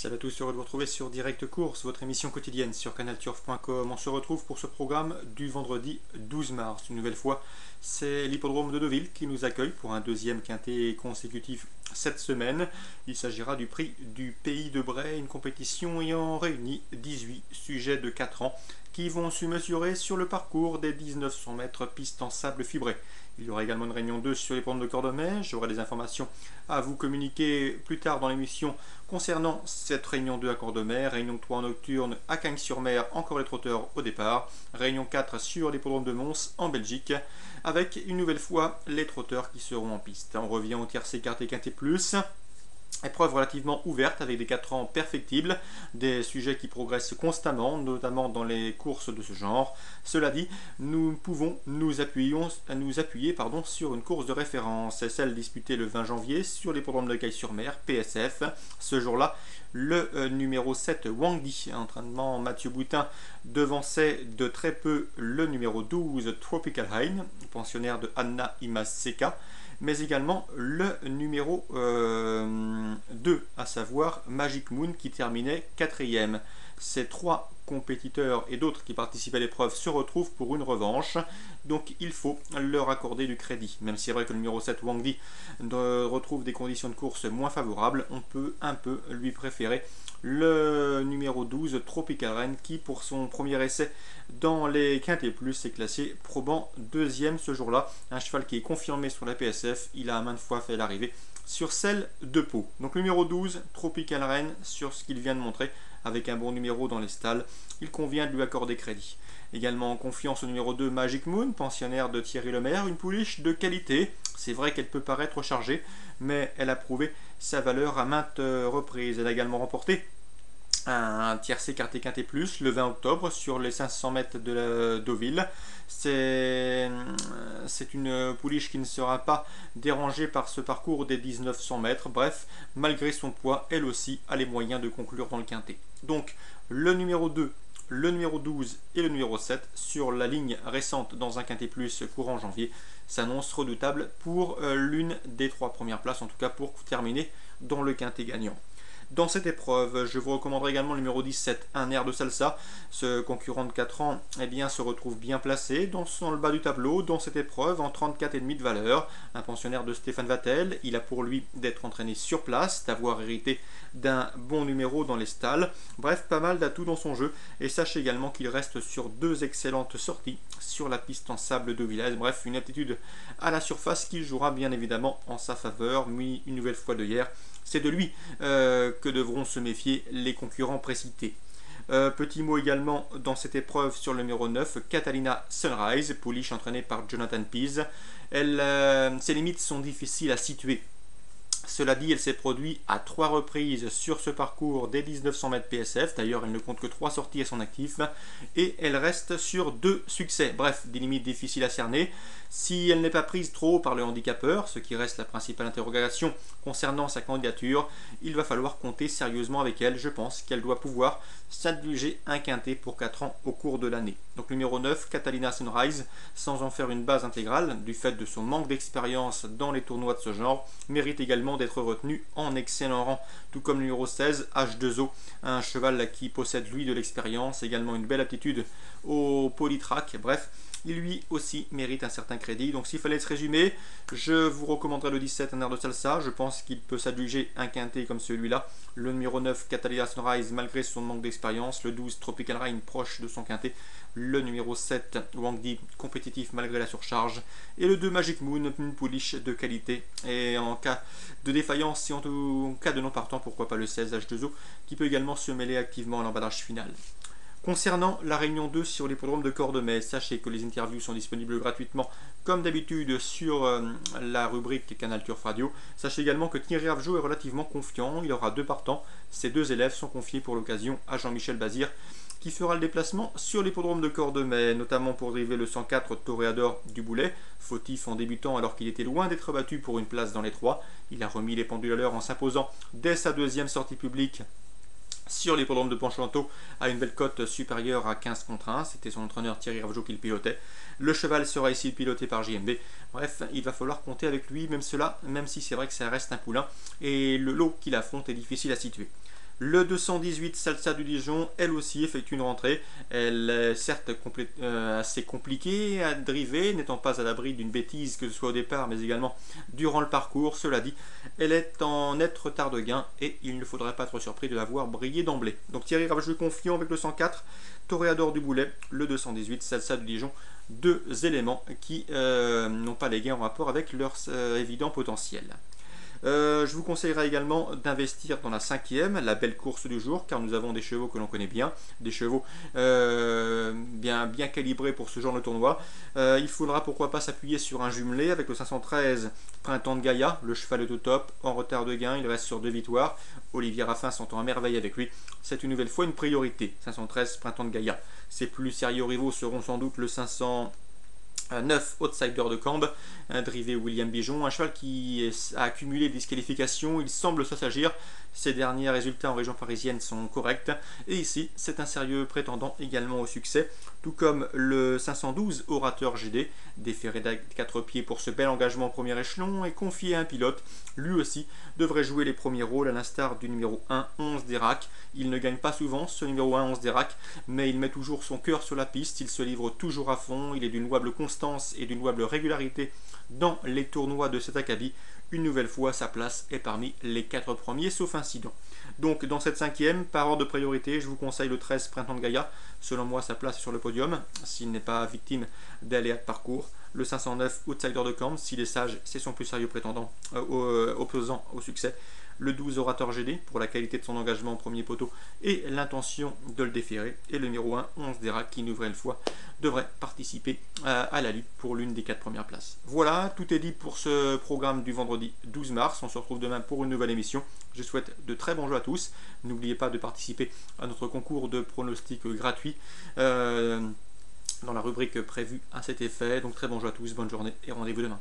Salut à tous, heureux de vous retrouver sur Direct Course, votre émission quotidienne sur canalturf.com. On se retrouve pour ce programme du vendredi 12 mars. Une nouvelle fois, c'est l'hippodrome de Deauville qui nous accueille pour un deuxième quintet consécutif cette semaine. Il s'agira du prix du Pays de Bray, une compétition ayant réuni 18 sujets de 4 ans qui vont se mesurer sur le parcours des 1900 mètres piste en sable fibré. Il y aura également une réunion 2 sur les pentes de Cordemais. J'aurai des informations à vous communiquer plus tard dans l'émission concernant cette réunion 2 à Cordemais. Réunion 3 en nocturne à Cagnes-sur-Mer, encore les trotteurs au départ. Réunion 4 sur l'hippodrome de Mons en Belgique, avec une nouvelle fois les trotteurs qui seront en piste. On revient au tiercé quintet quintet plus. Épreuve relativement ouverte avec des 4 ans perfectibles, des sujets qui progressent constamment, notamment dans les courses de ce genre. Cela dit, nous pouvons nous appuyer sur une course de référence, c'est celle disputée le 20 janvier sur l'hippodrome de Cagnes-sur-Mer, PSF. Ce jour-là, le numéro 7, Wang Di, entraînement Mathieu Boutin, devançait de très peu le numéro 12, Tropical Rain, pensionnaire de Anna Imaseka, mais également le numéro 2, à savoir Magic Moon, qui terminait 4e. Ces 3 compétiteurs et d'autres qui participaient à l'épreuve se retrouvent pour une revanche, donc il faut leur accorder du crédit. Même si c'est vrai que le numéro 7, Wang Di, retrouve des conditions de course moins favorables, on peut un peu lui préférer le numéro 12, Tropical Rain, qui pour son premier essai dans les quintés plus est classé probant 2e ce jour-là. Un cheval qui est confirmé sur la PSF, il a à maintes fois fait l'arrivée sur celle de Pau. Donc le numéro 12, Tropical Rain, sur ce qu'il vient de montrer, avec un bon numéro dans les stalles, il convient de lui accorder crédit. Également en confiance au numéro 2, Magic Moon, pensionnaire de Thierry Lemaire, une pouliche de qualité. C'est vrai qu'elle peut paraître chargée, mais elle a prouvé sa valeur à maintes reprises. Elle a également remporté un tiercé quintet quintet plus le 20 octobre sur les 500 mètres de la Deauville. C'est une pouliche qui ne sera pas dérangée par ce parcours des 1900 mètres. Bref, malgré son poids, elle aussi a les moyens de conclure dans le quintet. Donc le numéro 2, le numéro 12 et le numéro 7 sur la ligne récente dans un quintet plus courant janvier s'annoncent redoutables pour l'une des 3 premières places, en tout cas pour terminer dans le quintet gagnant. Dans cette épreuve, je vous recommanderai également le numéro 17, un air de salsa. Ce concurrent de 4 ans se retrouve bien placé dans le bas du tableau dans cette épreuve en 34,5 de valeur. Un pensionnaire de Stéphane Vattel, il a pour lui d'être entraîné sur place, d'avoir hérité d'un bon numéro dans les stalles. Bref, pas mal d'atouts dans son jeu. Et sachez également qu'il reste sur 2 excellentes sorties sur la piste en sable de Villaz. Bref, une aptitude à la surface qui jouera bien évidemment en sa faveur, mis une nouvelle fois de hier. C'est de lui que devront se méfier les concurrents précités. Petit mot également dans cette épreuve sur le numéro 9, Catalina Sunrise, pouliche entraînée par Jonathan Pease. Ses limites sont difficiles à situer. Cela dit, elle s'est produite à 3 reprises sur ce parcours des 1900 mètres PSF. D'ailleurs, elle ne compte que 3 sorties à son actif. Et elle reste sur 2 succès. Bref, des limites difficiles à cerner. Si elle n'est pas prise trop haut par le handicapeur, ce qui reste la principale interrogation concernant sa candidature, il va falloir compter sérieusement avec elle. Je pense qu'elle doit pouvoir s'adjuger un quintet pour 4 ans au cours de l'année. Donc numéro 9, Catalina Sunrise, sans en faire une base intégrale, du fait de son manque d'expérience dans les tournois de ce genre, mérite également d'être retenu en excellent rang, tout comme le numéro 16, H2O, un cheval qui possède lui de l'expérience, également une belle aptitude au polytrack. Bref, il lui aussi mérite un certain crédit. Donc s'il fallait se résumer, je vous recommanderais le 17, un air de salsa. Je pense qu'il peut s'adjuger un quintet comme celui-là. Le numéro 9, Catalina Sunrise, malgré son manque d'expérience. Le 12, Tropical Rain, proche de son quintet. Le numéro 7, Wang Di, compétitif malgré la surcharge. Et le 2, Magic Moon, une pouliche de qualité. Et en cas de défaillance, et en cas de non partant, pourquoi pas le 16, H2O, qui peut également se mêler activement à l'emballage final. Concernant la réunion 2 sur l'hippodrome de Cordemais, sachez que les interviews sont disponibles gratuitement comme d'habitude sur la rubrique Canal Turf Radio. Sachez également que Thierry Avjot est relativement confiant, il aura 2 partants. Ses 2 élèves sont confiés pour l'occasion à Jean-Michel Bazir, qui fera le déplacement sur l'hippodrome de Cordemais, notamment pour driver le 104 Toréador du Boulet, fautif en débutant alors qu'il était loin d'être battu pour une place dans les 3. Il a remis les pendules à l'heure en s'imposant dès sa 2e sortie publique sur l'hippodrome de Ponchanteau à une belle cote supérieure à 15 contre 1. C'était son entraîneur Thierry Ravjot qui le pilotait. Le cheval sera ici piloté par JMB. Bref, il va falloir compter avec lui, même si c'est vrai que ça reste un poulain et le lot qu'il affronte est difficile à situer. Le 218 Salsa du Dijon, elle aussi effectue une rentrée. Elle est certes assez compliquée à driver, n'étant pas à l'abri d'une bêtise que ce soit au départ mais également durant le parcours. Cela dit, elle est en net retard de gain et il ne faudrait pas être surpris de la voir briller d'emblée. Donc Thierry Ravageux confiant avec le 104, Toréador du Boulet, le 218 Salsa du Dijon. Deux éléments qui n'ont pas les gains en rapport avec leur évident potentiel. Je vous conseillerais également d'investir dans la cinquième, la belle course du jour, car nous avons des chevaux que l'on connaît bien, des chevaux bien calibrés pour ce genre de tournoi. Il faudra pourquoi pas s'appuyer sur un jumelé avec le 513 Printemps de Gaïa, le cheval est au top, en retard de gain, il reste sur 2 victoires. Olivier Raffin s'entend à merveille avec lui, c'est une nouvelle fois une priorité. 513 Printemps de Gaïa. Ses plus sérieux rivaux seront sans doute le 509 Outsider de Cambe, drivé William Bijon, un cheval qui a accumulé des disqualifications, il semble s'assagir, ses derniers résultats en région parisienne sont corrects, et ici c'est un sérieux prétendant également au succès, tout comme le 512 Orateur GD, déféré d'4 pieds pour ce bel engagement au premier échelon, et confié à un pilote, lui aussi devrait jouer les premiers rôles à l'instar du numéro 1, 11 d'Irak. Il ne gagne pas souvent ce numéro 1, 11 d'Irak, mais il met toujours son cœur sur la piste, il se livre toujours à fond, il est d'une louable constance et d'une louable régularité dans les tournois de cet acabit. Une nouvelle fois, sa place est parmi les 4 premiers, sauf incident. Donc dans cette cinquième, par ordre de priorité, je vous conseille le 13 Printemps de Gaïa. Selon moi, sa place est sur le podium, s'il n'est pas victime d'aléas de parcours. Le 509 Outsider de Camp, s'il est sage, c'est son plus sérieux prétendant opposant au succès. Le 12 Orateur GD pour la qualité de son engagement au premier poteau et l'intention de le déférer. Et le numéro 1, 11 d'Irak, qui une nouvelle fois devrait participer à la lutte pour l'une des 4 premières places. Voilà, tout est dit pour ce programme du vendredi 12 mars. On se retrouve demain pour une nouvelle émission. Je souhaite de très bons jeux à tous. N'oubliez pas de participer à notre concours de pronostics gratuit dans la rubrique prévue à cet effet. Donc très bons jeux à tous, bonne journée et rendez-vous demain.